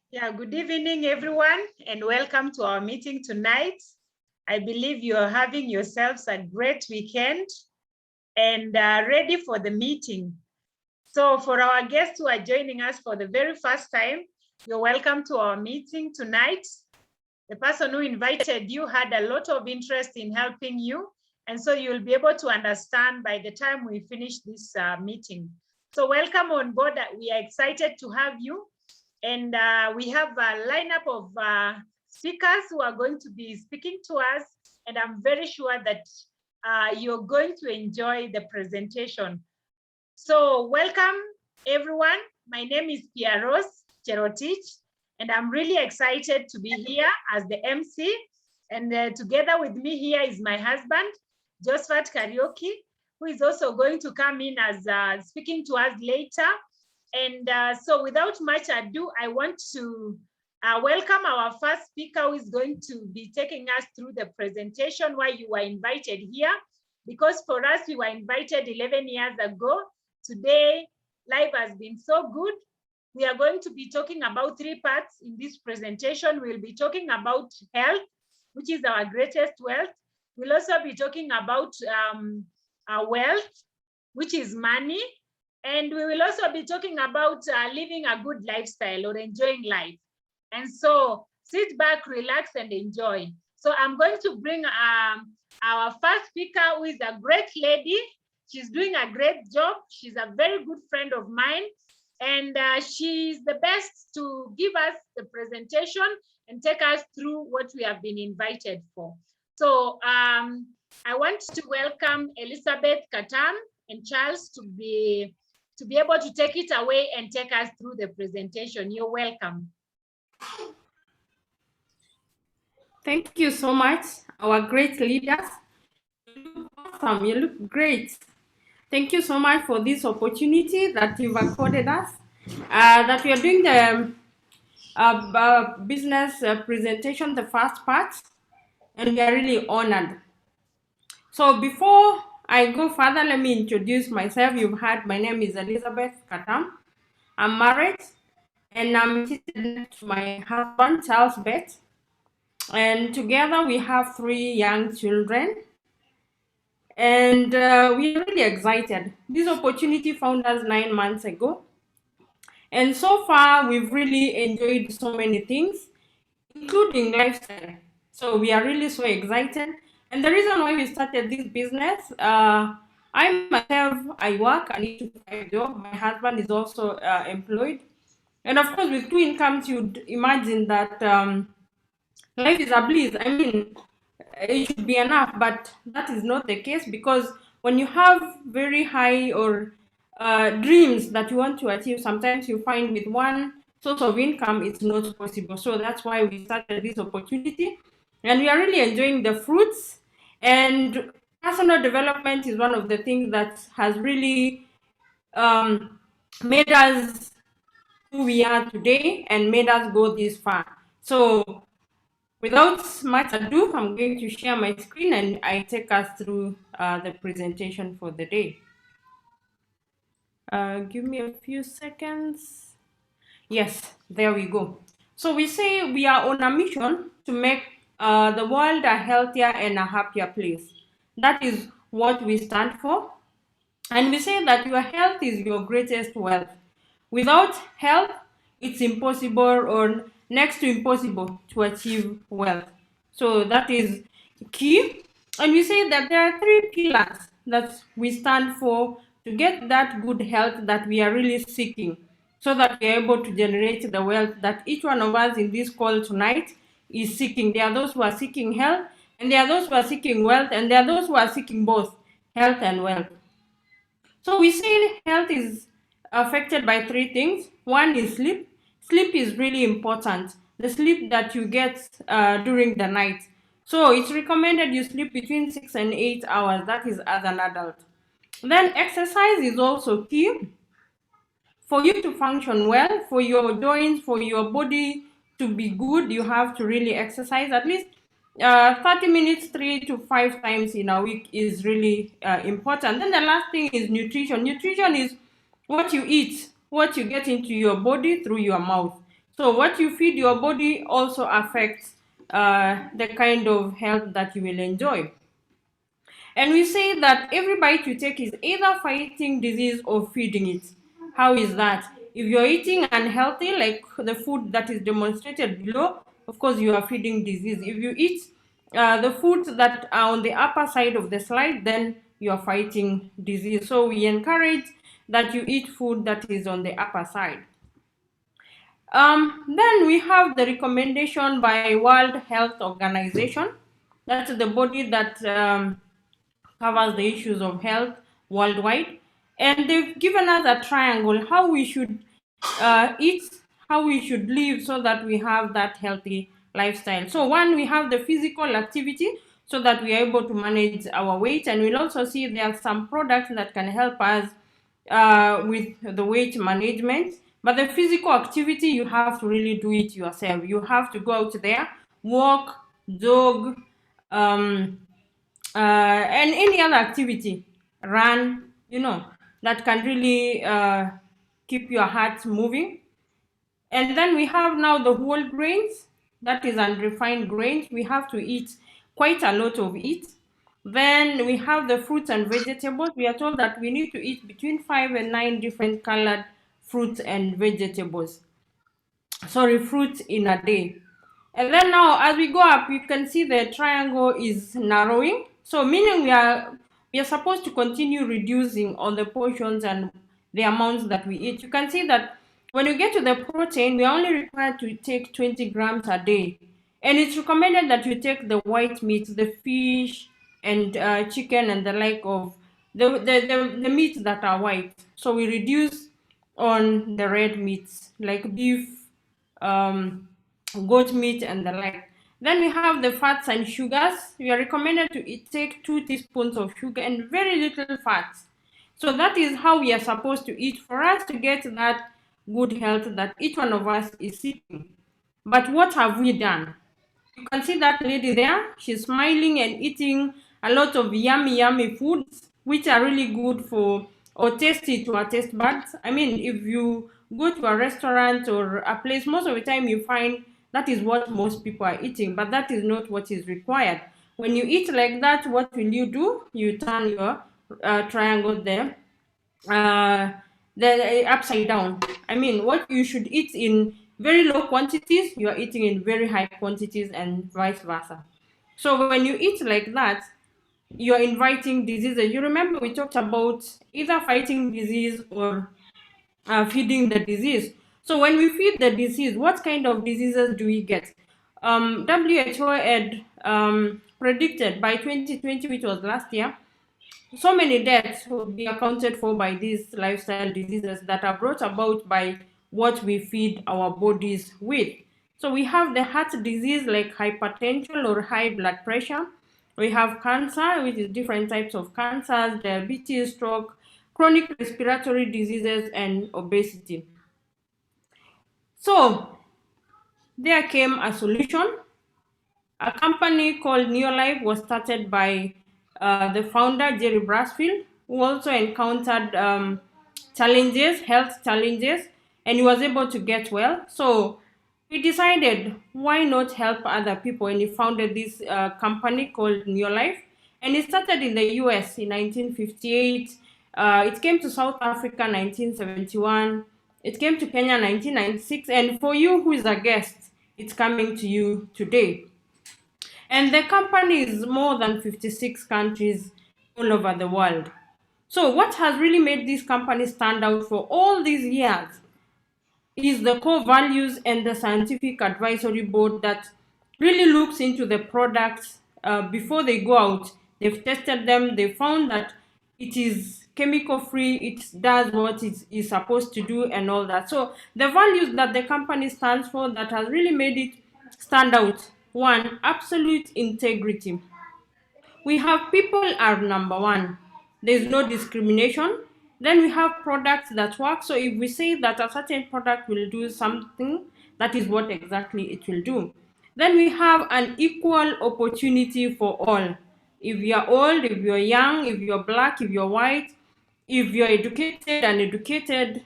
Yeah, good evening, everyone, and welcome to our meeting tonight. I believe you are having yourselves a great weekend and ready for the meeting. So for our guests who are joining us for the very first time, you're welcome to our meeting tonight. The person who invited you had a lot of interest in helping you, and so you'll be able to understand by the time we finish this meeting. So welcome on board. We are excited to have you. And we have a lineup of speakers who are going to be speaking to us. And I'm very sure that you're going to enjoy the presentation. So welcome, everyone. My name is Pearose Cherotich, and I'm really excited to be here as the MC. And together with me here is my husband, Josphat Karaoke, who is also going to come in as speaking to us later. And so without much ado, I want to welcome our first speaker who is going to be taking us through the presentation why you were invited here. Because for us, we were invited 11 years ago. Today, life has been so good. We are going to be talking about three parts in this presentation. We'll be talking about health, which is our greatest wealth. We'll also be talking about our wealth, which is money. And we will also be talking about living a good lifestyle or enjoying life. And so sit back, relax, and enjoy. So I'm going to bring our first speaker, who is a great lady. She's doing a great job. She's a very good friend of mine. And she's the best to give us the presentation and take us through what we have been invited for. So I want to welcome Elizabeth Katam and Charles to be able to take it away and take us through the presentation. You're welcome. Thank you so much, our great leaders. You look awesome, you look great. Thank you so much for this opportunity that you've accorded us, that we are doing the business presentation, the first part, and we are really honored. So before I go further, let me introduce myself. You've heard my name is Elizabeth Katam. I'm married, and I'm seated next to my husband, Charles Bett. And together we have 3 young children. And we are really excited. This opportunity found us 9 months ago. And so far, we've really enjoyed so many things, including lifestyle. So we are really so excited. And the reason why we started this business, I myself, I work an 8-to-5 job. My husband is also employed. And of course, with 2 incomes, you'd imagine that life is a bliss. I mean, it should be enough, but that is not the case, because when you have very high or dreams that you want to achieve, sometimes you find with one source of income it's not possible. So that's why we started this opportunity, and we are really enjoying the fruits. And personal development is one of the things that has really made us who we are today and made us go this far. So without much ado, I'm going to share my screen and I take us through the presentation for the day. Give me a few seconds. Yes, there we go. So we say we are on a mission to make the world a healthier and a happier place. That is what we stand for. And we say that your health is your greatest wealth. Without health, it's impossible or next to impossible to achieve wealth. So that is key. And we say that there are 3 pillars that we stand for to get that good health that we are really seeking, so that we are able to generate the wealth that each one of us in this call tonight is seeking. There are those who are seeking health, and there are those who are seeking wealth, and there are those who are seeking both health and wealth. So we say health is affected by 3 things. One is sleep. Sleep is really important. The sleep that you get during the night. So it's recommended you sleep between 6 and 8 hours. That is as an adult. Then exercise is also key. For you to function well, for your joints, for your body to be good, you have to really exercise at least 30 minutes 3 to 5 times in a week is really important. Then the last thing is nutrition. Nutrition is what you eat, what you get into your body through your mouth. So what you feed your body also affects the kind of health that you will enjoy. And we say that every bite you take is either fighting disease or feeding it. How is that? If you're eating unhealthy, like the food that is demonstrated below, of course you are feeding disease. If you eat the foods that are on the upper side of the slide, then you are fighting disease. So we encourage that you eat food that is on the upper side. Then we have the recommendation by World Health Organization. That's the body that covers the issues of health worldwide. And they've given us a triangle how we should eat, how we should live so that we have that healthy lifestyle. So one, we have the physical activity so that we are able to manage our weight. And we'll also see there are some products that can help us with the weight management. But the physical activity, you have to really do it yourself. You have to go out there, walk, jog, and any other activity, run, that can really keep your heart moving. And then we have now the whole grains, that is unrefined grains. We have to eat quite a lot of it. Then we have the fruits and vegetables. We are told that we need to eat between 5 and 9 different colored fruits and vegetables. Sorry, fruits in a day. And then now as we go up, you can see the triangle is narrowing. So meaning we are supposed to continue reducing on the portions and the amounts that we eat. You can see that when you get to the protein, we are only required to take 20 grams a day. And it's recommended that you take the white meat, the fish and chicken and the like of the meats that are white. So we reduce on the red meats like beef, goat meat and the like. Then we have the fats and sugars. We are recommended to take 2 teaspoons of sugar and very little fats. So that is how we are supposed to eat for us to get that good health that each one of us is seeking. But what have we done? You can see that lady there. She's smiling and eating a lot of yummy foods, which are really good for or tasty to our taste buds. I mean, if you go to a restaurant or a place, most of the time you find that is what most people are eating, but that is not what is required. When you eat like that, what will you do? You turn your triangle there, the upside down. I mean, what you should eat in very low quantities, you are eating in very high quantities and vice versa. So when you eat like that, you're inviting diseases. You remember we talked about either fighting disease or feeding the disease. So when we feed the disease, what kind of diseases do we get? WHO had predicted by 2020, which was last year, so many deaths will be accounted for by these lifestyle diseases that are brought about by what we feed our bodies with. So we have the heart disease like hypertension or high blood pressure. We have cancer, which is different types of cancers, diabetes, stroke, chronic respiratory diseases, and obesity. So there came a solution. A company called Neolife was started by the founder, Jerry Brasfield, who also encountered challenges, health challenges, and he was able to get well. So he decided, why not help other people? And he founded this company called Neolife. And it started in the US in 1958. It came to South Africa in 1971. It came to Kenya in 1996. And for you who is a guest, it's coming to you today. And the company is more than 56 countries all over the world. So what has really made this company stand out for all these years is the core values and the scientific advisory board that really looks into the products before they go out. They've tested them, they found that it is chemical free, it does what it is supposed to do and all that. So the values that the company stands for that has really made it stand out. One, absolute integrity. We have people are number one. There's no discrimination. Then we have products that work. So if we say that a certain product will do something, that is what exactly it will do. Then we have an equal opportunity for all. If you're old, if you're young, if you're black, if you're white, if you're educated, uneducated,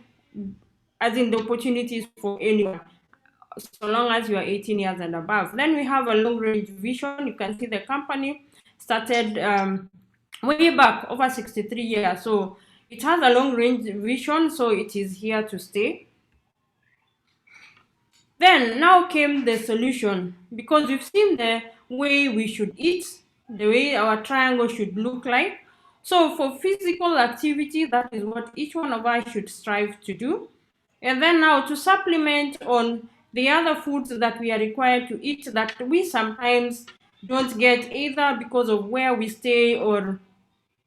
as in the opportunities for anyone. so long as you are 18 years and above. Then we have a long-range vision. You can see the company started way back over 63 years. So it has a long-range vision, so it is here to stay. Then now came the solution, because we've seen the way we should eat, the way our triangle should look like. So for physical activity, that is what each one of us should strive to do. And then now to supplement on the other foods that we are required to eat that we sometimes don't get, either because of where we stay or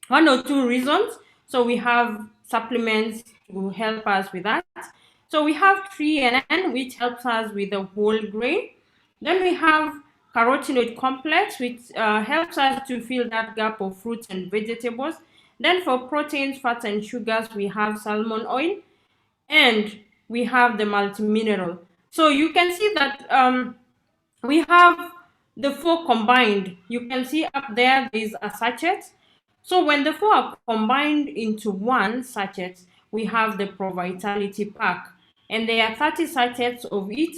one or two reasons. So we have supplements to help us with that. So we have 3NN, which helps us with the whole grain. Then we have carotenoid complex, which helps us to fill that gap of fruits and vegetables. Then for proteins, fats, and sugars, we have salmon oil, and we have the multimineral. So you can see that we have the 4 combined. You can see up there is a sachet. So when the 4 are combined into one sachet, we have the Pro Vitality pack, and there are 30 sachets of it.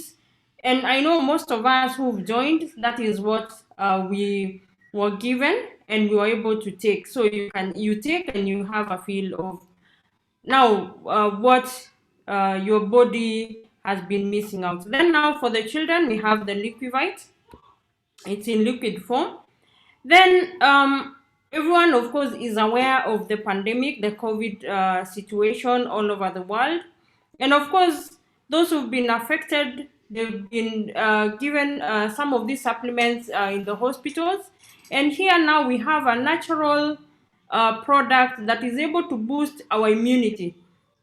And I know most of us who've joined, that is what we were given and we were able to take. So you take and you have a feel of now what your body has been missing out. Then now for the children, we have the Liquivite. It's in liquid form. Then everyone, of course, is aware of the pandemic, the COVID situation all over the world. And of course, those who've been affected, they've been given some of these supplements in the hospitals. And here now we have a natural product that is able to boost our immunity,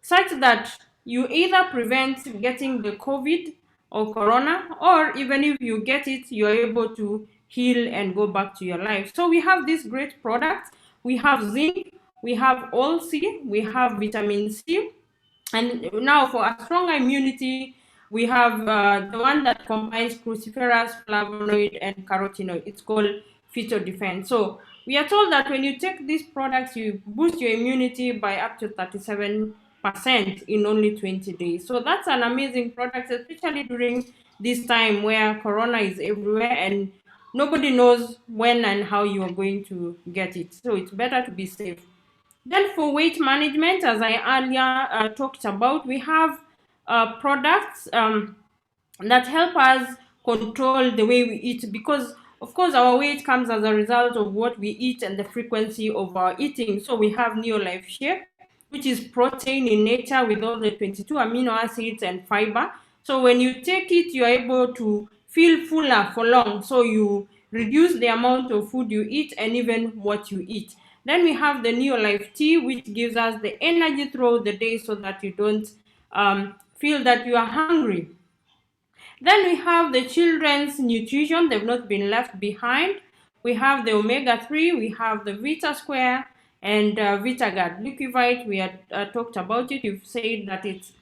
such that you either prevent getting the COVID or corona, or even if you get it, you're able to heal and go back to your life. So we have these great products. We have zinc, we have all C, we have vitamin C, and now for a stronger immunity, we have the one that combines cruciferous, flavonoid, and carotenoid. It's called Phyto Defense. So we are told that when you take these products, you boost your immunity by up to 37% in only 20 days. So that's an amazing product, especially during this time where corona is everywhere and nobody knows when and how you are going to get it. So it's better to be safe. Then for weight management, as I earlier talked about, we have products that help us control the way we eat, because of course our weight comes as a result of what we eat and the frequency of our eating. So we have Neolife Shake, which is protein in nature with all the 22 amino acids and fiber. So when you take it, you're able to feel fuller for long. So you reduce the amount of food you eat and even what you eat. Then we have the Neolife Tea, which gives us the energy throughout the day so that you don't feel that you are hungry. Then we have the children's nutrition. They've not been left behind. We have the omega-3, we have the Vita Square, and VitaGuard. Liquivite, we had talked about it. You've said that it's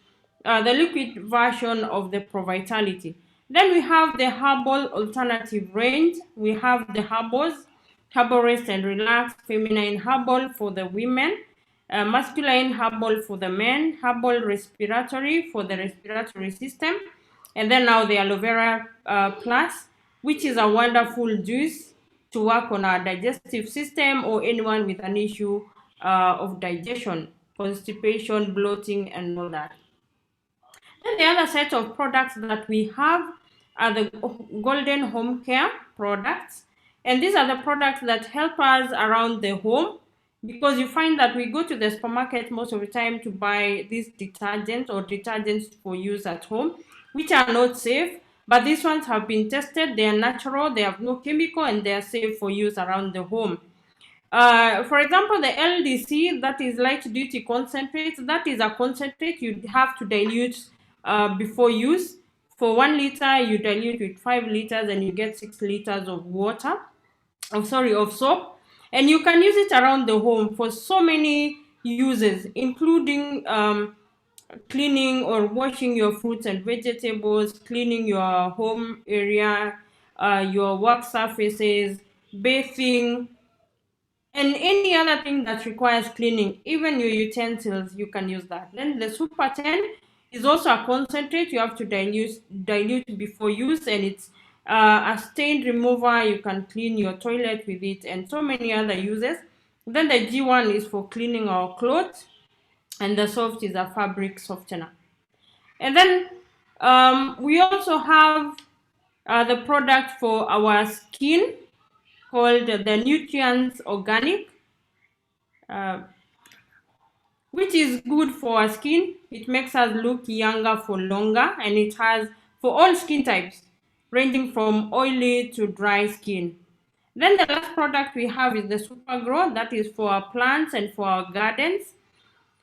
the liquid version of the Pro Vitality. Then we have the herbal alternative range. We have the herbals, Herbal Rest and Relax, feminine herbal for the women, masculine herbal for the men, herbal respiratory for the respiratory system, and then now the aloe vera plus, which is a wonderful juice to work on our digestive system or anyone with an issue of digestion, constipation, bloating, and all that. Then the other set of products that we have are the Golden Home Care products. And these are the products that help us around the home, because you find that we go to the supermarket most of the time to buy these detergents or detergents for use at home, which are not safe. But these ones have been tested, they are natural, they have no chemical, and they are safe for use around the home. For example, the LDC, that is light duty concentrate, that is a concentrate you have to dilute before use. For 1 liter, you dilute with 5 liters and you get 6 liters of water, of soap. And you can use it around the home for so many uses, including cleaning or washing your fruits and vegetables, cleaning your home area, your work surfaces, bathing, and any other thing that requires cleaning. Even your utensils, you can use that. Then the Super 10, It's also a concentrate. You have to dilute before use, and it's a stain remover. You can clean your toilet with it, and so many other uses. Then the G1 is for cleaning our clothes, and the soft is a fabric softener. And then we also have the product for our skin called the Nutrients Organic, which is good for our skin. It makes us look younger for longer, and it has for all skin types, ranging from oily to dry skin. Then the last product we have is the Super Grow, that is for our plants and for our gardens.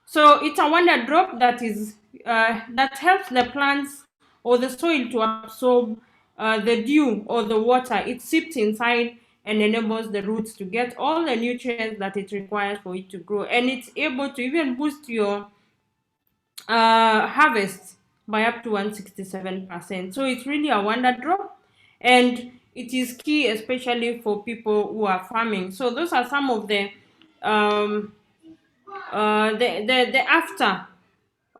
So it's a wonder drop that is that helps the plants or the soil to absorb the dew or the water. It seeps inside and enables the roots to get all the nutrients that it requires for it to grow. And it's able to even boost your harvest by up to 167%. So it's really a wonder drop, and it is key especially for people who are farming. So those are some of the after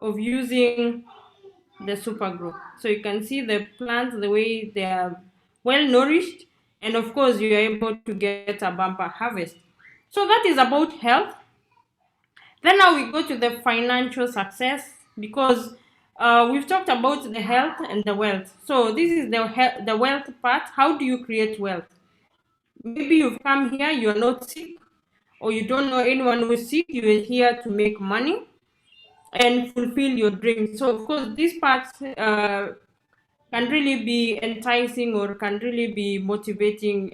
of using the Super Grow. So you can see the plants, the way they are well nourished, and of course you are able to get a bumper harvest. So that is about health. Then now we go to the financial success, because we've talked about the health and the wealth. So this is the wealth part. How do you create wealth? Maybe you've come here, you're not sick, or you don't know anyone who is sick. You are here to make money and fulfill your dreams. So of course this part can really be enticing or can really be motivating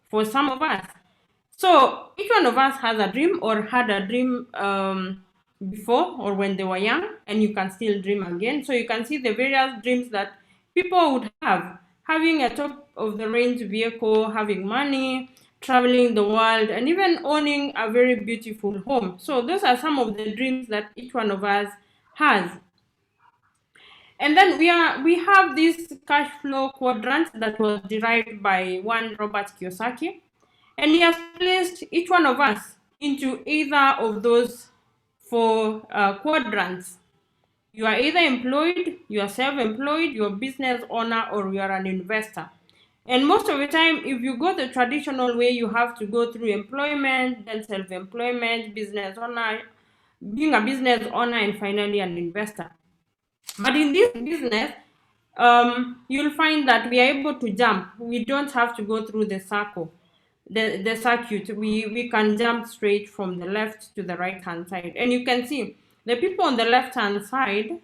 for some of us. So each one of us has a dream or had a dream before or when they were young, and you can still dream again. So you can see the various dreams that people would have: having a top of the range vehicle, having money, traveling the world, and even owning a very beautiful home. So those are some of the dreams that each one of us has. And then we have this cash flow quadrant that was derived by one Robert Kiyosaki, and he has placed each one of us into either of those four quadrants. You are either employed, you are self-employed, you're a business owner, or you are an investor. And most of the time, if you go the traditional way, you have to go through employment, then self-employment, business owner, being a business owner, and finally an investor. But in this business, you'll find that we are able to jump. We don't have to go through the circle, the circuit. We can jump straight from the left to the right hand side. And you can see the people on the left hand side,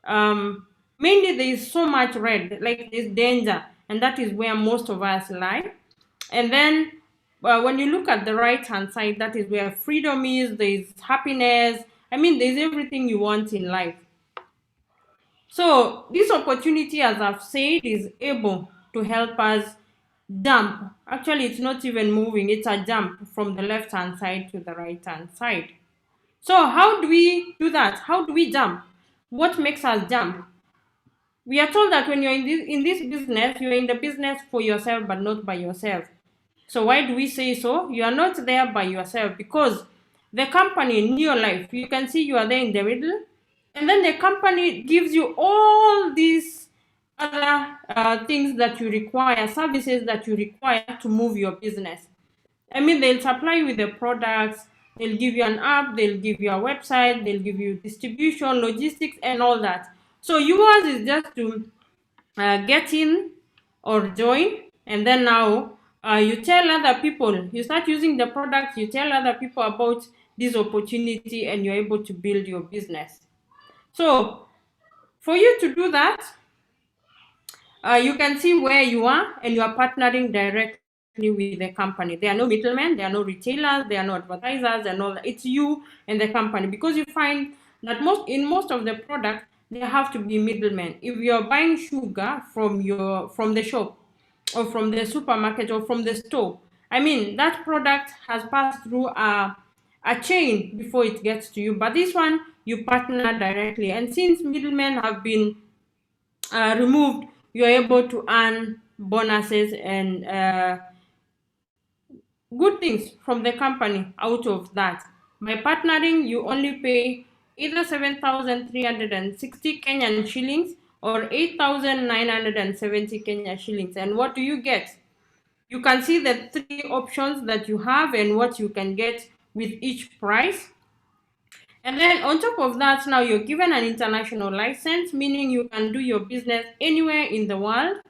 mainly there is so much red, like there's danger, and that is where most of us lie. And then when you look at the right hand side, that is where freedom is, there's happiness. I mean, there's everything you want in life. So this opportunity, as I've said, is able to help us jump. Actually, it's not even moving, it's a jump from the left hand side to the right hand side. So how do we do that? How do we jump? What makes us jump? We are told that when you're in this business, you're in the business for yourself, but not by yourself. So why do we say so? You are not there by yourself, because the company in your life, you can see you are there in the middle, and then the company gives you all these other things that you require, services that you require to move your business. I mean, they'll supply you with the products, they'll give you an app, they'll give you a website, they'll give you distribution, logistics, and all that. So yours is just to get in or join, and then now you tell other people, you start using the products, you tell other people about this opportunity, and you're able to build your business. So for you to do that, you can see where you are, and you are partnering directly with the company. There are no middlemen, there are no retailers, there are no advertisers, and all that. It's you and the company, because you find that most of the products, there have to be middlemen. If you're buying sugar from the shop, or from the supermarket, or from the store, I mean, that product has passed through a chain before it gets to you. But this one, you partner directly, and since middlemen have been removed, you are able to earn bonuses and good things from the company out of that. By partnering, you only pay either 7,360 Kenyan shillings or 8,970 Kenyan shillings. And what do you get? You can see the 3 options that you have and what you can get with each price. And then on top of that, now you're given an international license, meaning you can do your business anywhere in the world.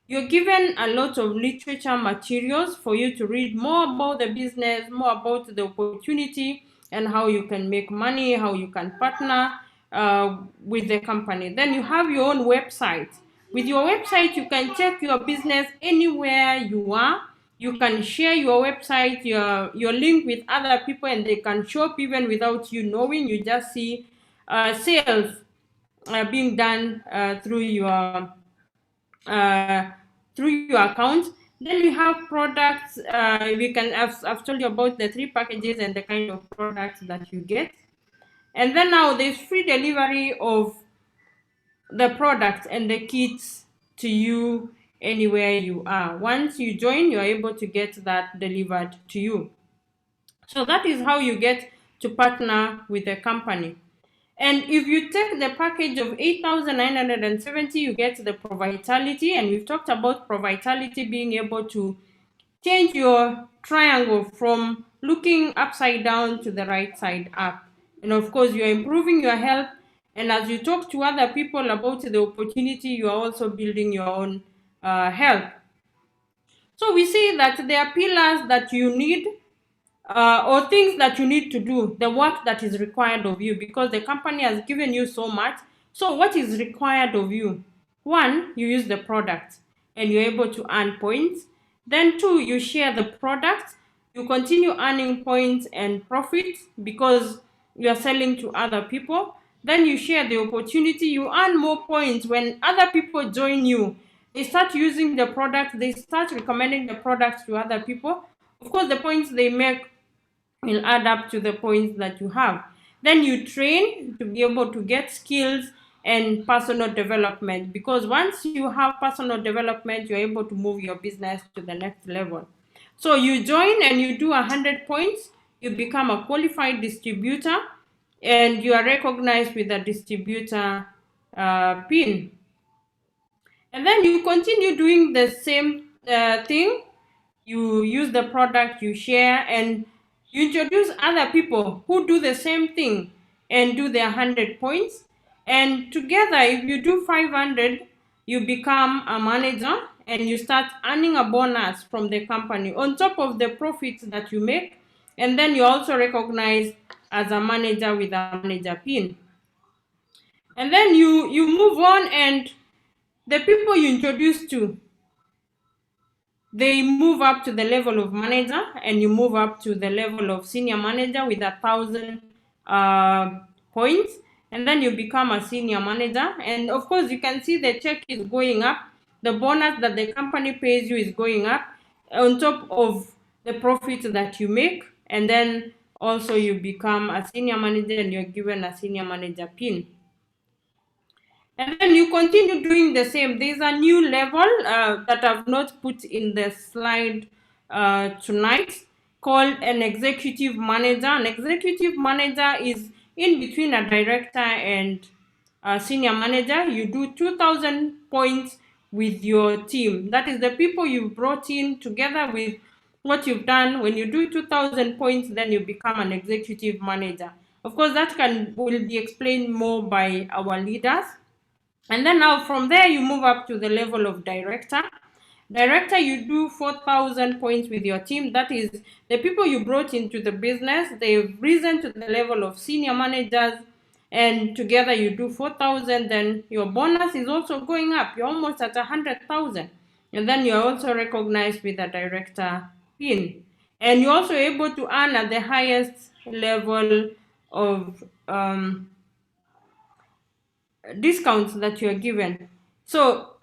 You're given a lot of literature materials for you to read more about the business, more about the opportunity, and how you can make money, how you can partner with the company. Then you have your own website. With your website, you can check your business anywhere you are. You can share your website, your link with other people, and they can shop even without you knowing. You just see sales being done uh, through your account. Then we have products. We can I've told you about the 3 packages and the kind of products that you get. And then now there's free delivery of the products and the kits to you anywhere you are. Once you join, you're able to get that delivered to you. So that is how you get to partner with a company. And if you take the package of 8,970, you get the Provitality. And we've talked about Provitality being able to change your triangle from looking upside down to the right side up. And of course, you're improving your health. And as you talk to other people about the opportunity, you are also building your own health. So we see that there are pillars that you need or things that you need to do, the work that is required of you, because the company has given you so much. So what is required of you? 1, you use the product and you're able to earn points. Then 2, you share the product. You continue earning points and profit because you are selling to other people. Then you share the opportunity. You earn more points when other people join you. They start using the product. They start recommending the product to other people. Of course, the points they make will add up to the points that you have. Then you train to be able to get skills and personal development, because once you have personal development, you're able to move your business to the next level. So you join and you do 100 points, you become a qualified distributor, and you are recognized with a distributor pin. And then you continue doing the same thing. You use the product, you share, and you introduce other people who do the same thing and do their 100 points. And together, if you do 500, you become a manager and you start earning a bonus from the company on top of the profits that you make. And then you're also recognized as a manager with a manager pin. And then you move on, and the people you introduce to, they move up to the level of manager, and you move up to the level of senior manager with 1,000 points, and then you become a senior manager. And of course, you can see the check is going up. The bonus that the company pays you is going up on top of the profit that you make. And then also you become a senior manager and you're given a senior manager pin. And then you continue doing the same. There's a new level that I've not put in the slide tonight, called an executive manager. An executive manager is in between a director and a senior manager. You do 2,000 points with your team. That is the people you've brought in together with what you've done. When you do 2,000 points, then you become an executive manager. Of course, that will be explained more by our leaders. And then now from there, you move up to the level of director. Director, you do 4,000 points with your team. That is the people you brought into the business. They've risen to the level of senior managers, and together you do 4,000. Then your bonus is also going up. You're almost at 100,000. And then you're also recognized with a director pin. And you're also able to earn at the highest level of discounts that you are given. So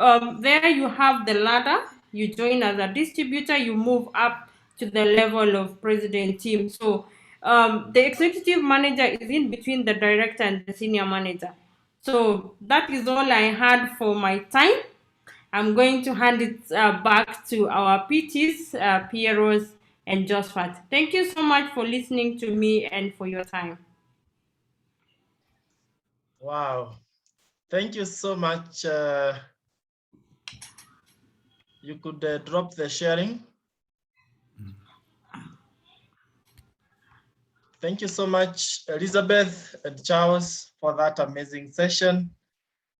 there you have the ladder. You join as a distributor, you move up to the level of president team. So the executive manager is in between the director and the senior manager. So that is all I had for my time. I'm going to hand it back to our PTs, Pearose and Josphat. Thank you so much for listening to me and for your time. Wow. Thank you so much. You could drop the sharing. Thank you so much, Elizabeth and Charles, for that amazing session.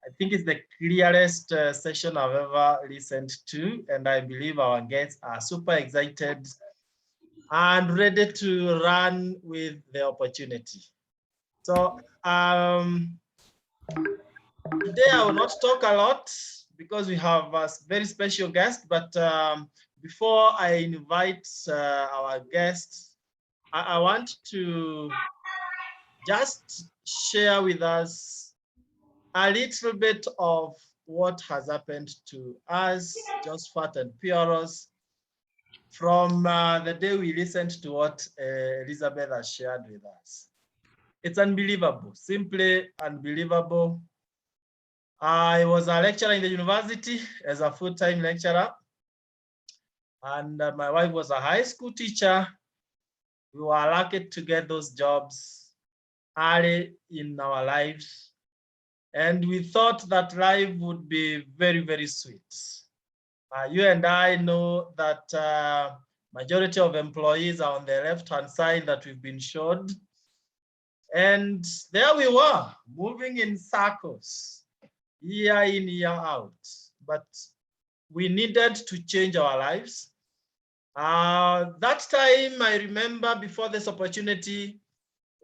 I think it's the clearest session I've ever listened to, and I believe our guests are super excited and ready to run with the opportunity. So today I will not talk a lot because we have a very special guest, but before I invite our guest, I want to just share with us a little bit of what has happened to us, Josphat and Pearose, from the day we listened to what Elizabeth has shared with us. It's unbelievable, simply unbelievable. I was a lecturer in the university as a full-time lecturer, and my wife was a high school teacher. We were lucky to get those jobs early in our lives, and we thought that life would be very, very sweet. You and I know that majority of employees are on the left-hand side that we've been showed. And there we were, moving in circles, year in, year out. But we needed to change our lives. That time, I remember before this opportunity,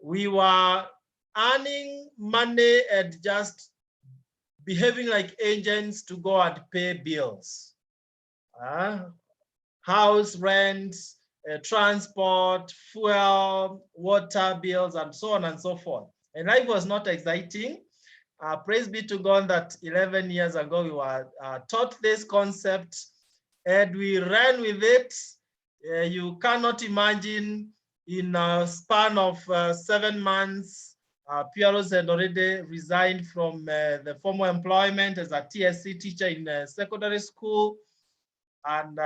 we were earning money and just behaving like agents to go and pay bills. House rent, transport, fuel, water bills, and so on and so forth. And life was not exciting. Praise be to God that 11 years ago we were taught this concept and we ran with it. You cannot imagine in a span of 7 months, Pearose had already resigned from the former employment as a TSC teacher in secondary school. And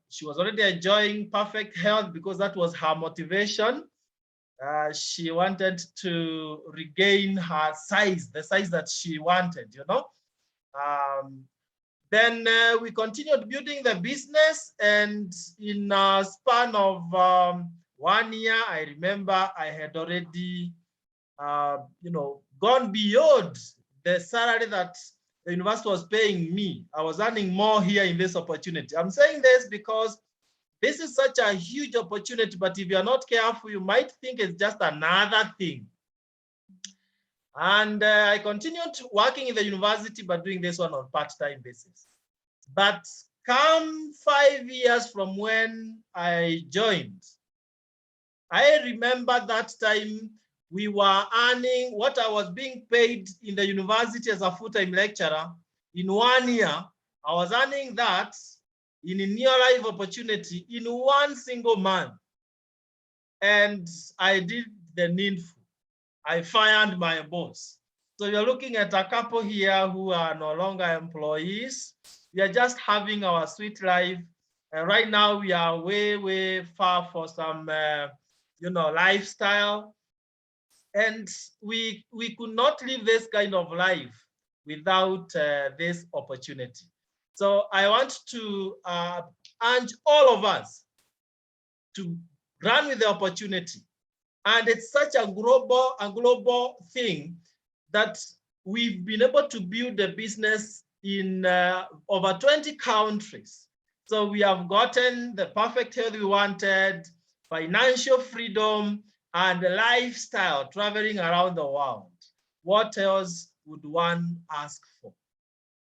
she was already enjoying perfect health because that was her motivation. She wanted to regain her size, the size that she wanted, you know. Then we continued building the business, and in a span of 1 year, I remember I had already, gone beyond the salary that the university was paying me. I was earning more here in this opportunity. I'm saying this because this is such a huge opportunity, but if you're not careful, you might think it's just another thing. And I continued working in the university, but doing this one on part-time basis. But come 5 years from when I joined, I remember that time we were earning what I was being paid in the university as a full-time lecturer. In 1 year, I was earning that in a near life opportunity in 1 single month. And I did the needful. I fired my boss. So you're looking at a couple here who are no longer employees. We are just having our sweet life. And right now we are way, way far for some, lifestyle. And we could not live this kind of life without this opportunity. So I want to urge all of us to run with the opportunity. And it's such a global thing that we've been able to build a business in over 20 countries. So we have gotten the perfect health we wanted, financial freedom, and a lifestyle traveling around the world. What else would one ask for?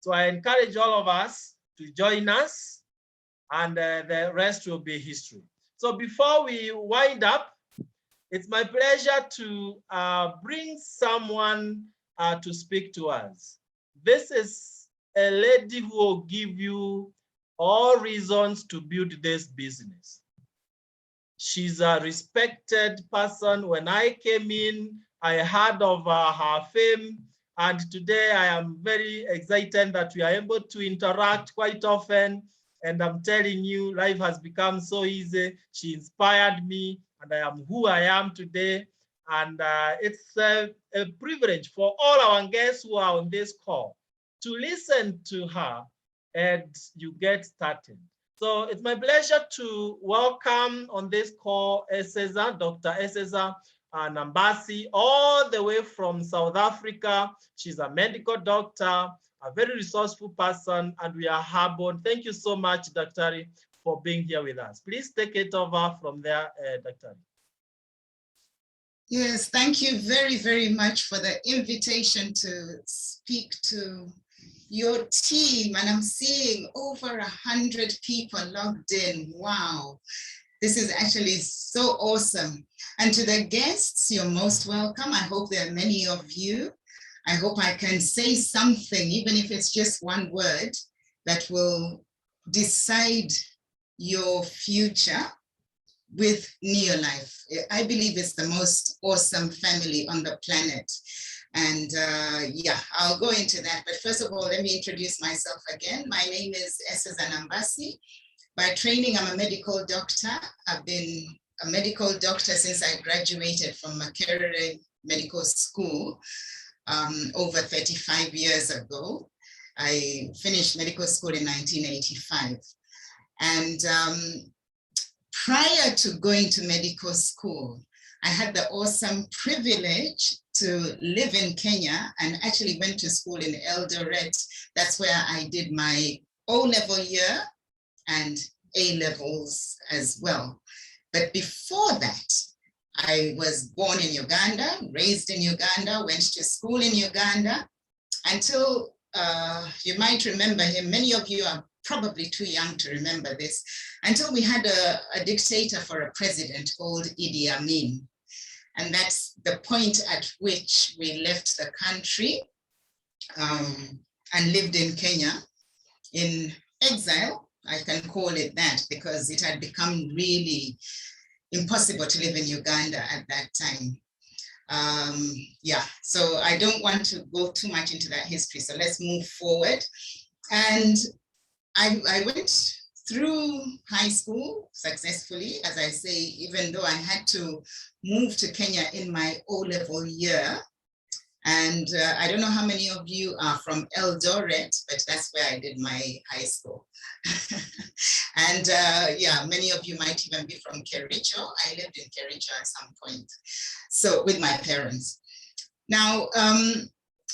So I encourage all of us to join us, and the rest will be history. So before we wind up, it's my pleasure to bring someone to speak to us. This is a lady who will give you all reasons to build this business. She's a respected person. When I came in, I heard of her fame, and today I am very excited that we are able to interact quite often. And I'm telling you, life has become so easy. She inspired me, and I am who I am today. And it's a privilege for all our guests who are on this call to listen to her and you get started. So it's my pleasure to welcome on this call Eseza, Dr. Eseza Nambassi, all the way from South Africa. She's a medical doctor, a very resourceful person, and we are humbled. Thank you so much, Dr. for being here with us. Please take it over from there, Dr. Yes, thank you very, very much for the invitation to speak to your team. And I'm seeing over 100 people logged in. Wow, this is actually so awesome. And to the guests, you're most welcome. I hope there are many of you. I hope I can say something, even if it's just one word, that will decide your future with Neolife. I believe it's the most awesome family on the planet. And yeah, I'll go into that. But first of all, let me introduce myself again. My name is Eseza Nambassi. By training, I'm a medical doctor. I've been a medical doctor since I graduated from Makerere Medical School over 35 years ago. I finished medical school in 1985. And prior to going to medical school, I had the awesome privilege to live in Kenya and actually went to school in Eldoret. That's where I did my O-level year and A-levels as well. But before that, I was born in Uganda, raised in Uganda, went to school in Uganda until you might remember him. Many of you are probably too young to remember this, until we had a dictator for a president called Idi Amin. And that's the point at which we left the country and lived in Kenya in exile. I can call it that because it had become really impossible to live in Uganda at that time. Yeah, so I don't want to go too much into that history. So let's move forward. And I went through high school successfully, as I say, even though I had to move to Kenya in my O-level year. And I don't know how many of you are from Eldoret, but that's where I did my high school. And yeah, many of you might even be from Kericho. I lived in Kericho at some point, so with my parents. Now,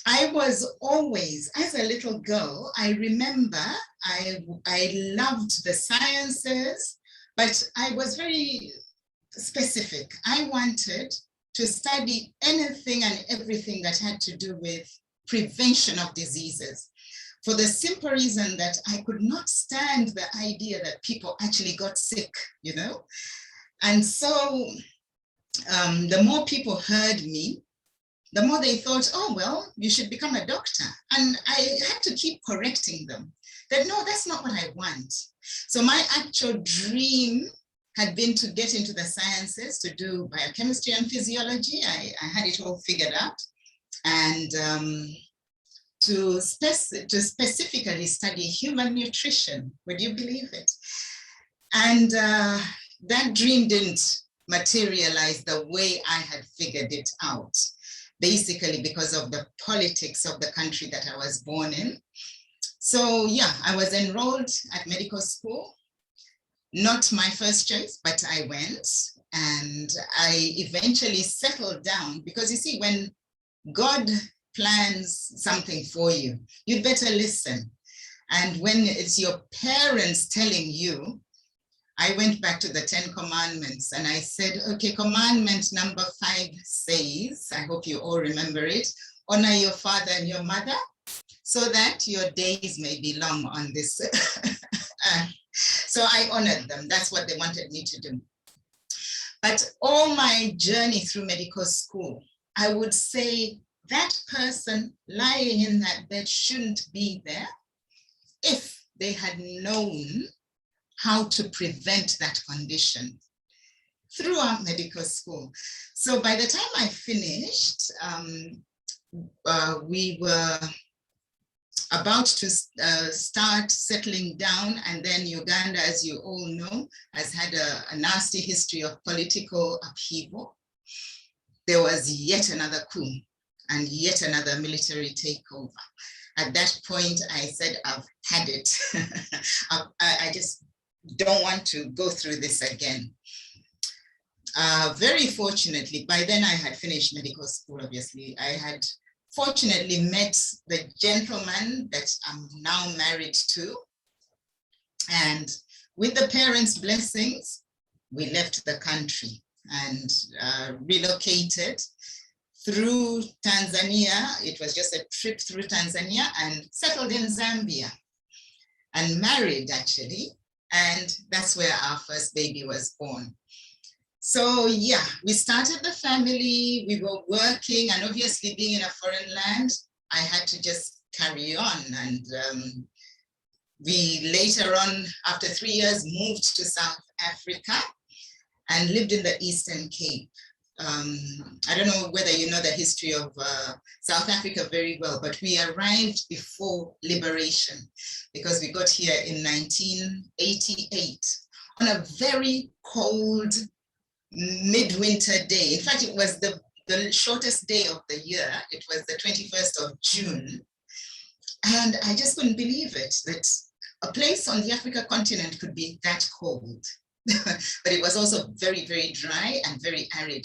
I was always, as a little girl, I remember I loved the sciences, but I was very specific. I wanted to study anything and everything that had to do with prevention of diseases, for the simple reason that I could not stand the idea that people actually got sick, you know? And so the more people heard me, the more they thought, oh, well, you should become a doctor. And I had to keep correcting them that, no, that's not what I want. So my actual dream had been to get into the sciences, to do biochemistry and physiology. I had it all figured out. And to specifically study human nutrition. Would you believe it? And that dream didn't materialize the way I had figured it out, basically because of the politics of the country that I was born in. So yeah, I was enrolled at medical school. Not my first choice, but I went and I eventually settled down, because you see, when God plans something for you, you'd better listen. And when it's your parents telling you, I went back to the 10 commandments and I said, okay, commandment number 5 says, I hope you all remember it, honor your father and your mother so that your days may be long on this earth. So I honored them. That's what they wanted me to do. But all my journey through medical school, I would say that person lying in that bed shouldn't be there if they had known how to prevent that condition throughout medical school. So by the time I finished, we were about to start settling down, and then Uganda, as you all know, has had a nasty history of political upheaval. there was yet another coup and yet another military takeover. At that point, I said, I've had it. I just don't want to go through this again. Very fortunately, by then I had finished medical school, obviously. I had fortunately met the gentleman that I'm now married to. And with the parents' blessings, we left the country and relocated through Tanzania. It was just a trip through Tanzania, and settled in Zambia and married, actually. And that's where our first baby was born. So yeah, we started the family, we were working, and obviously being in a foreign land, I had to just carry on. And we later on, after 3 years, moved to South Africa and lived in the Eastern Cape. I don't know whether you know the history of South Africa very well, but we arrived before liberation because we got here in 1988 on a very cold midwinter day. In fact, it was the shortest day of the year. It was the 21st of June. And I just couldn't believe it, that a place on the Africa continent could be that cold. But it was also very, very dry and very arid.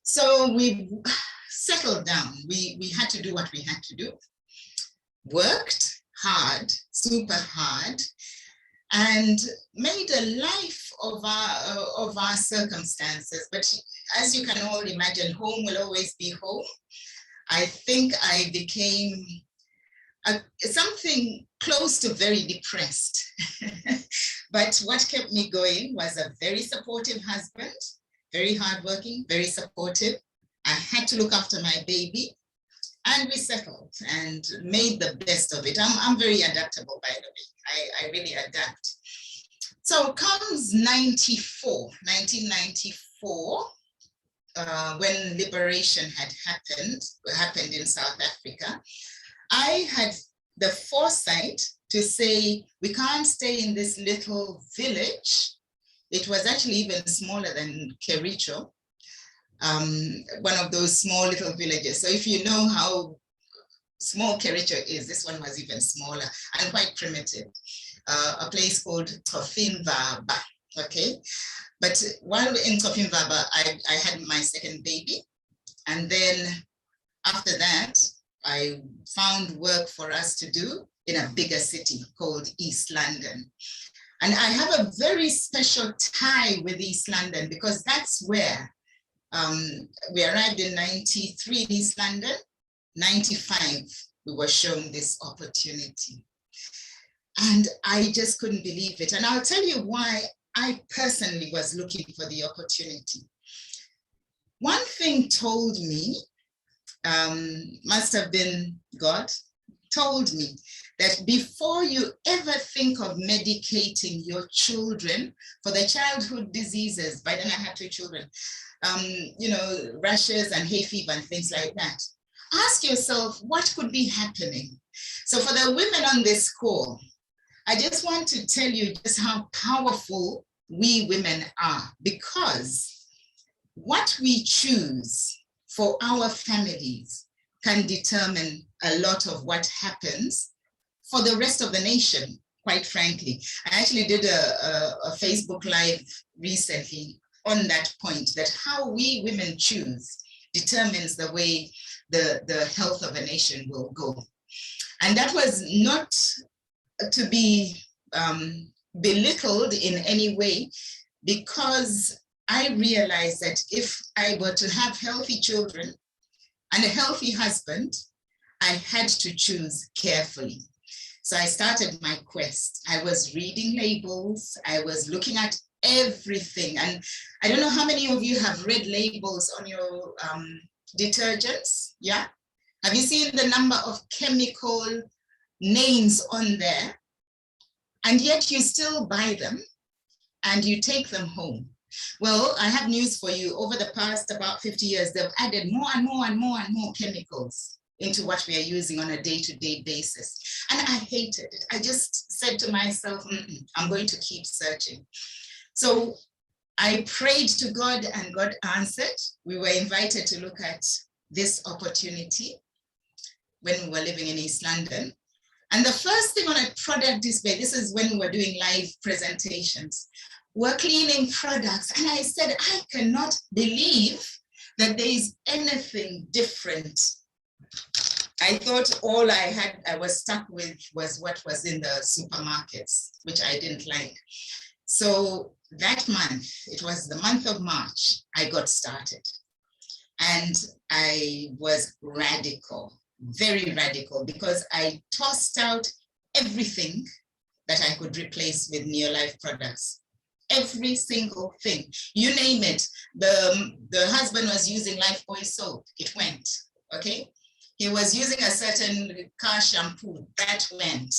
So we settled down. We had to do what we had to do. Worked hard, super hard, and made a life of our circumstances. But as you can all imagine, home will always be home. I think I became something close to very depressed. But what kept me going was a very supportive husband, very hardworking, very supportive. I had to look after my baby, and we settled and made the best of it. I'm very adaptable, by the way. I really adapt. So comes 1994, when liberation had happened in South Africa. I had the foresight to say, we can't stay in this little village. It was actually even smaller than Kericho, one of those small little villages. So if you know how small Kericho is, this one was even smaller and quite primitive. A place called Tofinvaba, okay? But while in Tofinvaba, I had my second baby. And then after that, I found work for us to do in a bigger city called East London. And I have a very special tie with East London because that's where we arrived in 93 in East London. 95, we were shown this opportunity. And I just couldn't believe it. And I'll tell you why I personally was looking for the opportunity. One thing told me, must have been God, told me that before you ever think of medicating your children for the childhood diseases, by then I had 2 children, rashes and hay fever and things like that, ask yourself what could be happening. So for the women on this call, I just want to tell you just how powerful we women are, because what we choose for our families can determine a lot of what happens for the rest of the nation, quite frankly. I actually did a Facebook Live recently on that point, that how we women choose determines the way the health of a nation will go. And that was not to be belittled in any way, because I realized that if I were to have healthy children and a healthy husband, I had to choose carefully. So I started my quest. I was reading labels. I was looking at everything. And I don't know how many of you have read labels on your detergents. Yeah. Have you seen the number of chemical names on there? And yet you still buy them and you take them home. Well, I have news for you. Over the past about 50 years, they've added more and more and more and more chemicals into what we are using on a day-to-day basis. And I hated it. I just said to myself, I'm going to keep searching. So I prayed to God and God answered. We were invited to look at this opportunity when we were living in East London. And the first thing on a product display, this is when we were doing live presentations, we're cleaning products. And I said, I cannot believe that there is anything different. I thought all I was stuck with was what was in the supermarkets, which I didn't like. So that month, it was the month of March, I got started. And I was radical, very radical, because I tossed out everything that I could replace with Neolife products. Every single thing, you name it. The husband was using Lifebuoy soap, it went, okay? He was using a certain car shampoo, that went.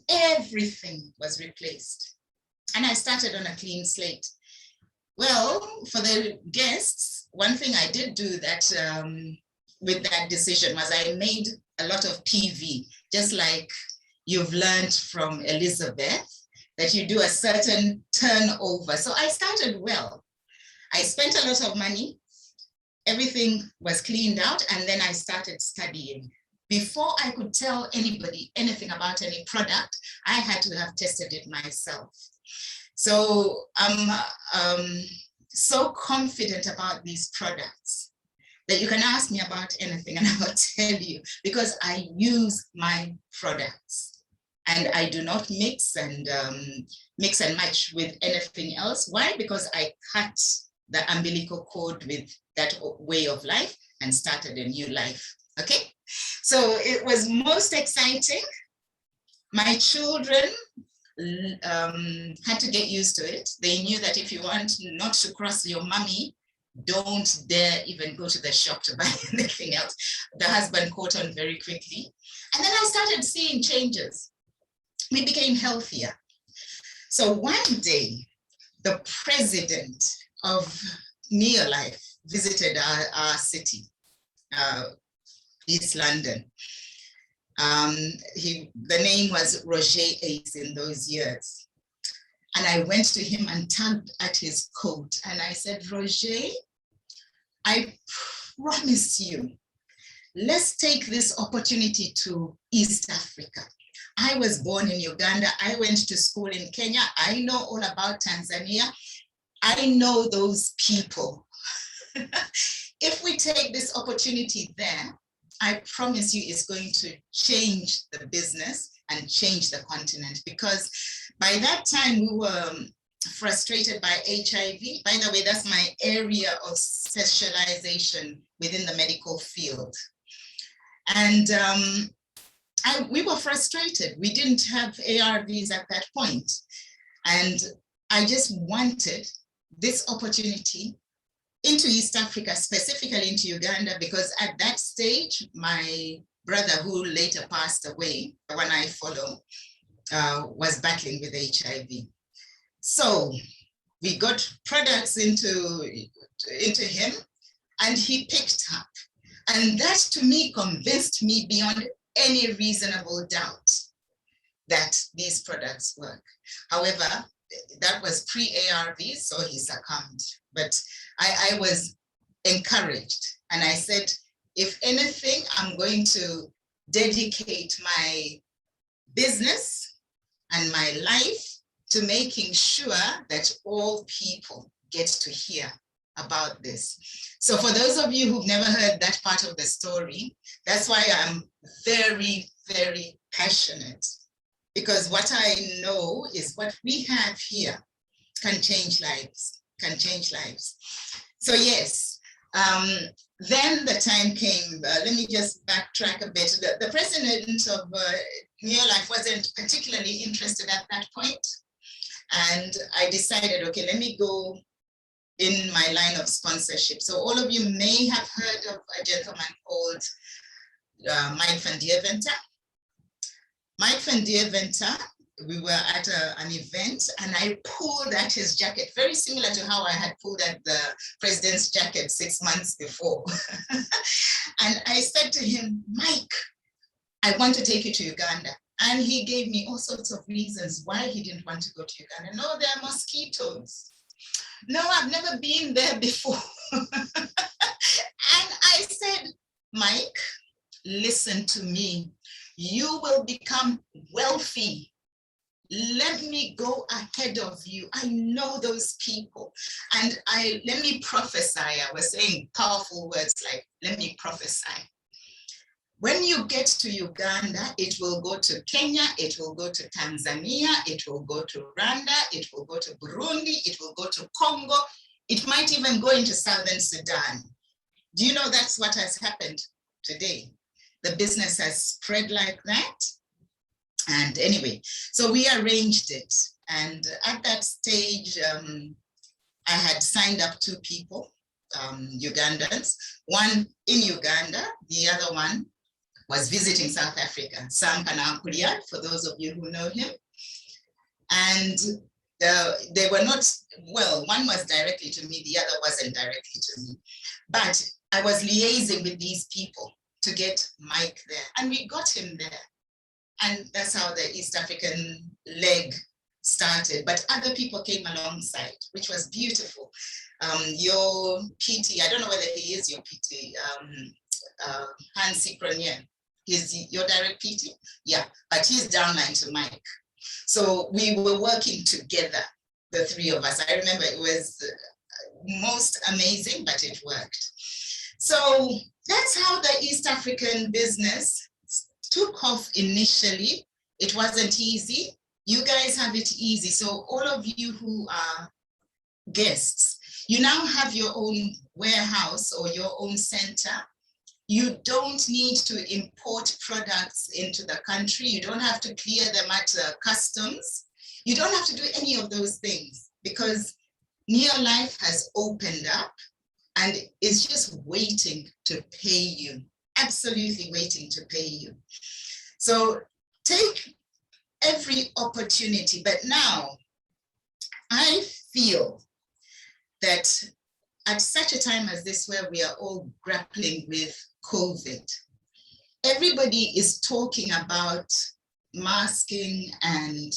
Everything was replaced. And I started on a clean slate. Well, for the guests, one thing I did do that with that decision was I made a lot of PV, just like you've learned from Elizabeth, that you do a certain turnover. So I started well. I spent a lot of money. Everything was cleaned out, and then I started studying. Before I could tell anybody anything about any product, I had to have tested it myself. So I'm so confident about these products that you can ask me about anything and I will tell you, because I use my products and I do not mix and match with anything else. Why? Because I cut the umbilical cord with that way of life and started a new life. Okay, so it was most exciting. My children had to get used to it. They knew that if you want not to cross your mommy, don't dare even go to the shop to buy anything else. The husband caught on very quickly. And then I started seeing changes. We became healthier. So one day, the president of Neolife visited our city, East London. The name was Roger Ace in those years. And I went to him and tugged at his coat and I said, Roger, I promise you, let's take this opportunity to East Africa. I was born in Uganda. I went to school in Kenya. I know all about Tanzania. I know those people. If we take this opportunity there, I promise you it's going to change the business and change the continent, because by that time we were frustrated by HIV. By the way, that's my area of specialization within the medical field. And we were frustrated. We didn't have ARVs at that point. And I just wanted this opportunity into East Africa, specifically into Uganda, because at that stage, my brother, who later passed away, the one I follow, was battling with HIV. So we got products into him and he picked up. And that to me convinced me beyond any reasonable doubt that these products work. However, that was pre-ARVs, so he succumbed. But I was encouraged. And I said, if anything, I'm going to dedicate my business and my life to making sure that all people get to hear about this. So for those of you who've never heard that part of the story, that's why I'm very, very passionate, because what I know is what we have here can change lives, can change lives. So yes, then the time came, let me just backtrack a bit. The president of Neolife wasn't particularly interested at that point. And I decided, okay, let me go in my line of sponsorship. So all of you may have heard of a gentleman called Mike van Dierventer. Mike van Dierventer, we were at an event and I pulled at his jacket, very similar to how I had pulled at the president's jacket 6 months before. And I said to him, Mike, I want to take you to Uganda. And he gave me all sorts of reasons why he didn't want to go to Uganda. No, there are mosquitoes. no, I've never been there before. And I said, Mike, listen to me. You will become wealthy. Let me go ahead of you. I know those people. And let me prophesy. I was saying powerful words like, let me prophesy. When you get to Uganda, it will go to Kenya, it will go to Tanzania, it will go to Rwanda, it will go to Burundi, it will go to Congo. It might even go into Southern Sudan. Do you know that's what has happened today? The business has spread like that. And anyway, so we arranged it. And at that stage, I had signed up 2 people, Ugandans, one in Uganda, the other one was visiting South Africa, Sam Panampulia, for those of you who know him. And they were not, well, one was directly to me, the other wasn't directly to me. But I was liaising with these people to get Mike there, and we got him there. And that's how the East African leg started. But other people came alongside, which was beautiful. Your PT, I don't know whether he is your PT, Hansi Cronier. He's your direct PT? Yeah, but he's downline to Mike. So we were working together, the 3 of us. I remember it was most amazing, but it worked. So that's how the East African business took off initially. It wasn't easy. You guys have it easy. So all of you who are guests, you now have your own warehouse or your own center. You don't need to import products into the country. You don't have to clear them at customs. You don't have to do any of those things because Neolife has opened up and it's just waiting to pay you, absolutely waiting to pay you. So take every opportunity, but now I feel that at such a time as this, where we are all grappling with COVID, everybody is talking about masking and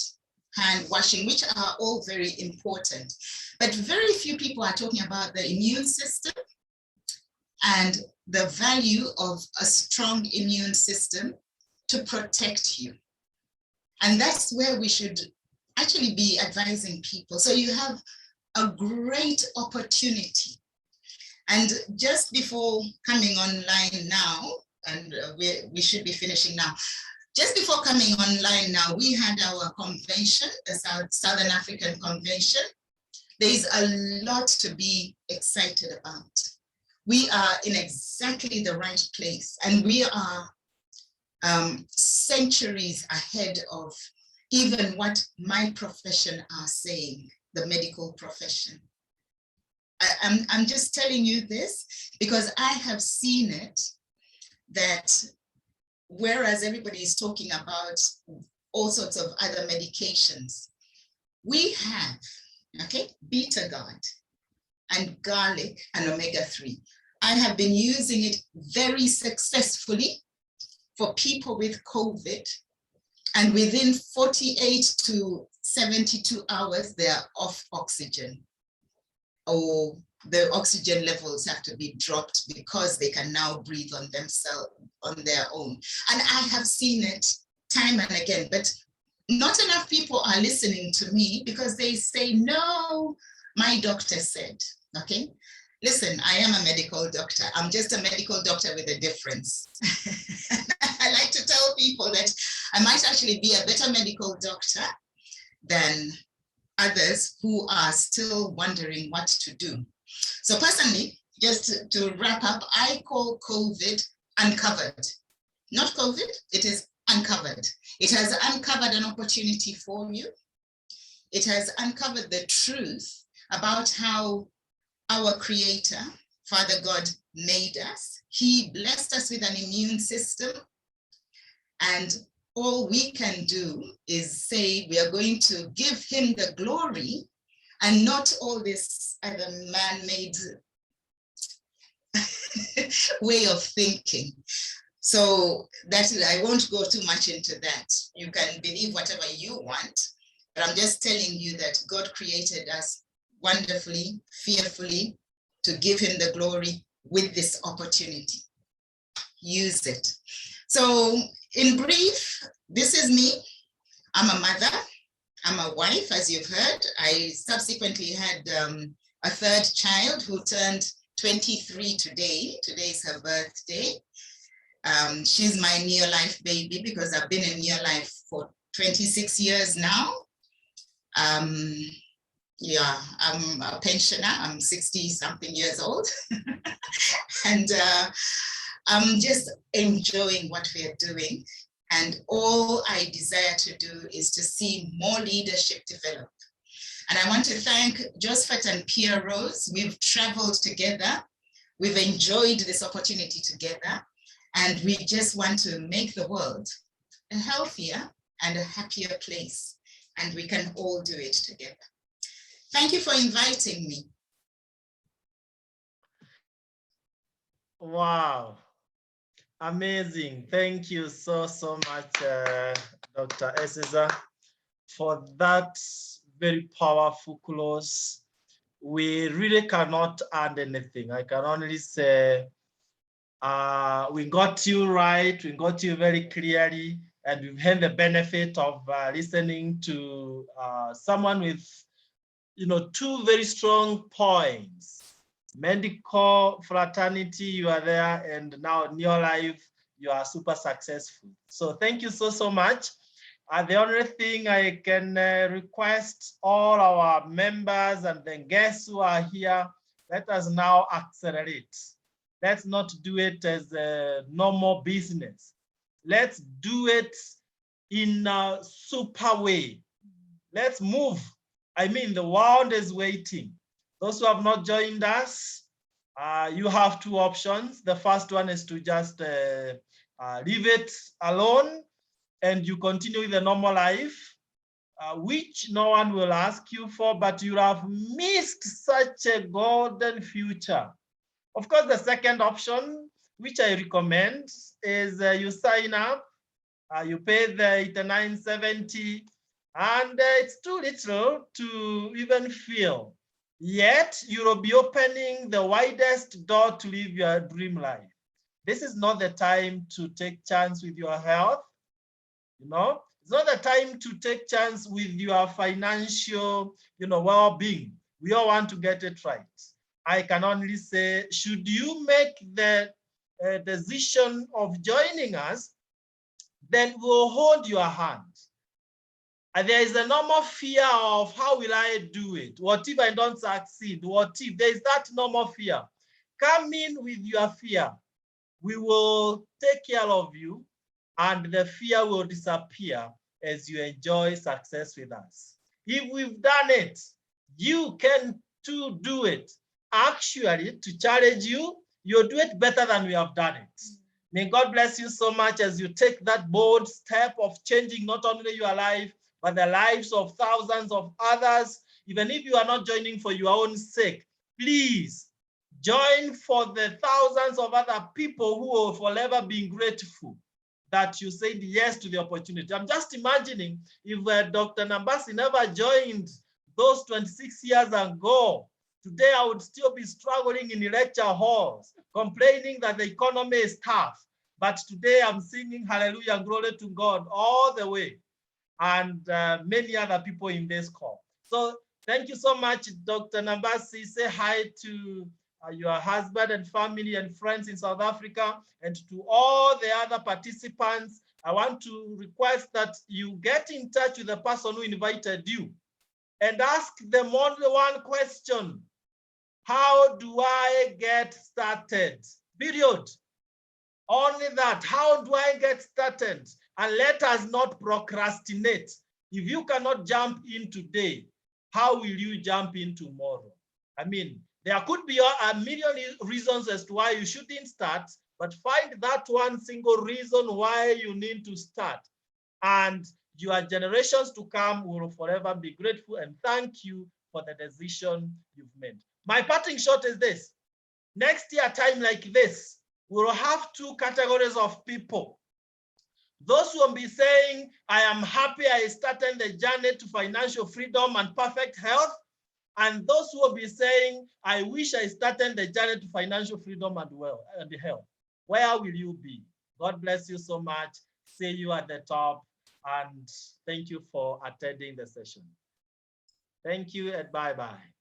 hand washing, which are all very important. But very few people are talking about the immune system and the value of a strong immune system to protect you. And that's where we should actually be advising people. So you have a great opportunity. And just before coming online now, and we should be finishing now, just before coming online now, we had our convention, the Southern African Convention. There's a lot to be excited about. We are in exactly the right place, and we are centuries ahead of even what my profession are saying, the medical profession. I'm just telling you this because I have seen it, that whereas everybody is talking about all sorts of other medications, we have, okay, Beta-Guard and garlic and omega-3. I have been using it very successfully for people with COVID, and within 48 to 72 hours, they are off oxygen, or the oxygen levels have to be dropped because they can now breathe on themselves, on their own. And I have seen it time and again, but not enough people are listening to me because they say, no, my doctor said, okay? Listen, I am a medical doctor. I'm just a medical doctor with a difference. I like to tell people that I might actually be a better medical doctor than others who are still wondering what to do. So personally, just to wrap up, I call COVID uncovered. Not COVID, it is uncovered. It has uncovered an opportunity for you. It has uncovered the truth about how our Creator, Father God, made us. He blessed us with an immune system, and all we can do is say we are going to give him the glory and not all this other man-made way of thinking. So that is, I won't go too much into that. You can believe whatever you want, but I'm just telling you that God created us wonderfully, fearfully to give him the glory with this opportunity. Use it. So in brief, this is me. I'm a mother. I'm a wife, as you've heard. I subsequently had a third child who turned 23 today. Today is her birthday. She's my near life baby because I've been in near life for 26 years now. Yeah, I'm a pensioner. I'm 60 something years old. And I'm just enjoying what we are doing. And all I desire to do is to see more leadership develop. And I want to thank Josphat and Pearose. We've traveled together. We've enjoyed this opportunity together. And we just want to make the world a healthier and a happier place. And we can all do it together. Thank you for inviting me. Wow. Amazing. Thank you so much, Dr. Eseza, for that very powerful close. We really cannot add anything. I can only say we got you right. We got you very clearly, and we've had the benefit of listening to someone with, two very strong points. Medical fraternity, you are there, and now in your life, you are super successful. So thank you so much. The only thing I can request all our members and the guests who are here, let us now accelerate. Let's not do it as a normal business. Let's do it in a super way. Let's move. I mean, the world is waiting. Those who have not joined us, you have two options. The first one is to just leave it alone and you continue with the normal life, which no one will ask you for, but you have missed such a golden future. Of course, the second option, which I recommend, is you sign up, you pay the $89.70, and it's too little to even feel. Yet, you will be opening the widest door to live your dream life. This is not the time to take chance with your health. It's not the time to take chance with your financial, well-being. We all want to get it right. I can only say, should you make the decision of joining us, then we'll hold your hand. And there is a normal fear of how will I do it? What if I don't succeed? What if there is that normal fear? Come in with your fear. We will take care of you and the fear will disappear as you enjoy success with us. If we've done it, you can too do it. Actually, to challenge you, you'll do it better than we have done it. May God bless you so much as you take that bold step of changing not only your life, but the lives of thousands of others. Even if you are not joining for your own sake, please join for the thousands of other people who will forever be grateful that you said yes to the opportunity. I'm just imagining if Dr. Nambassi never joined those 26 years ago, today I would still be struggling in lecture halls, complaining that the economy is tough. But today I'm singing hallelujah and glory to God all the way, and many other people in this call. So thank you so much, Dr. Nambassi. Say hi to your husband and family and friends in South Africa, and to all the other participants. I want to request that you get in touch with the person who invited you and ask them only one question. How do I get started? Period. Only that. How do I get started? And let us not procrastinate. If you cannot jump in today, how will you jump in tomorrow? I mean, there could be a million reasons as to why you shouldn't start, but find that one single reason why you need to start. And your generations to come will forever be grateful and thank you for the decision you've made. My parting shot is this. Next year, time like this, we'll have two categories of people. Those who will be saying, I am happy I started the journey to financial freedom and perfect health. And those who will be saying, I wish I started the journey to financial freedom and health. Where will you be? God bless you so much. See you at the top. And thank you for attending the session. Thank you and bye-bye.